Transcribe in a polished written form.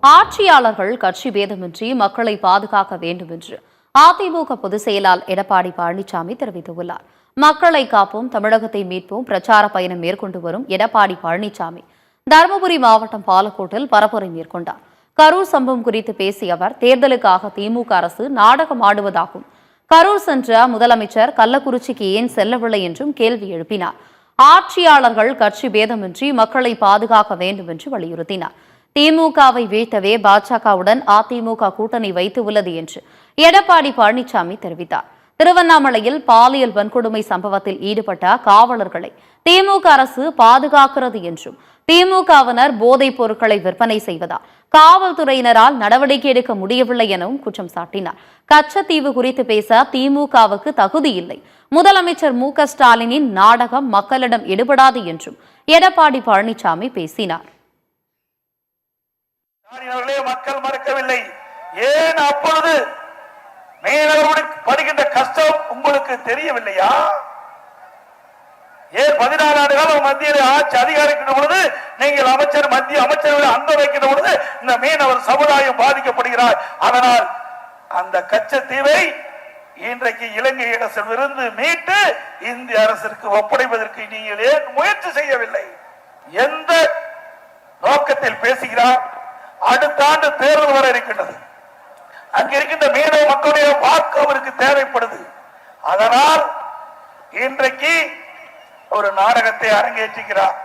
ஆட்சியாளர்கள் கட்சி பேதமின்றி மக்களை பாதுகாக்க வேண்டும் என்று அதிமுக பொதுச் செயலாளர் எடப்பாடி பழனிசாமி தெரிவித்துள்ளார். மக்களை காப்போம், தமிழகத்தை மீட்போம் பிரச்சார பயணம் மேற்கொண்டு வரும் எடப்பாடி பழனிசாமி தருமபுரி மாவட்டம் பாலக்கோட்டில் பரப்புரை மேற்கொண்டார். கரூர் சம்பவம் குறித்து பேசிய அவர், தேர்தலுக்காக திமுக அரசு நாடகம் ஆடுவதாகும். கரூர் சென்ற முதலமைச்சர் கள்ளக்குறிச்சிக்கு ஏன் செல்லவில்லை என்றும் கேள்வி எழுப்பினார். ஆட்சியாளர்கள் கட்சி பேதமின்றி மக்களை பாதுகாக்க வேண்டும் என்று வலியுறுத்தினார். திமுகவை வீழ்த்தவே பாஜகவுடன் அதிமுக கூட்டணி வைத்து உள்ளது என்று எடப்பாடி பழனிசாமி தெரிவித்தார். திருவண்ணாமலையில் பாலியல் வன்கொடுமை சம்பவத்தில் ஈடுபட்ட காவலர்களை திமுக அரசு பாதுகாக்கிறது என்றும், திமுகவினர் போதைப் பொருட்களை விற்பனை செய்வதால் காவல்துறையினரால் நடவடிக்கை எடுக்க முடியவில்லை எனவும் குற்றம் சாட்டினார். கச்சத்தீவு குறித்து பேச திமுகவுக்கு தகுதி இல்லை. முதலமைச்சர் மு.க.ஸ்டாலினின் நாடகம் மக்களிடம் எடுபடாது என்றும் எடப்பாடி பழனிசாமி பேசினார். மக்கள் மறக்கவில்லை. ஏன் அப்பொழுது மீனவர்களுக்கு படுகின்ற கஷ்டம் உங்களுக்கு தெரியவில்லையா? ஏன் 14 ஆண்டு காலம் மத்தியில் ஆட்சி அதிகாரிக்கின்ற பொழுது நீங்கள் மத்திய அமைச்சர்களை அங்க வைக்கின்ற பொழுது இந்த மீனவர் சமுதாயம் பாதிக்கப்படுகிறார். அதனால் அந்த கச்சத்தீவை இன்றைக்கு இலங்கை அரசிலிருந்து மீட்டு இந்திய அரசிற்கு ஒப்படைப்பதற்கு நீங்கள் ஏன் முயற்சி செய்யவில்லை? எந்த நோக்கத்தில் பேசுகிறார்? அடுத்த ஆண்டு தேர்தல் வர இருக்கின்றது. அங்க இருக்கின்ற மீனவ மக்களுடைய வாக்கு அவருக்கு தேவைப்படுது. அதனால் இன்றைக்கு ஒரு நாடகத்தை அரங்கேற்றுகிறார்.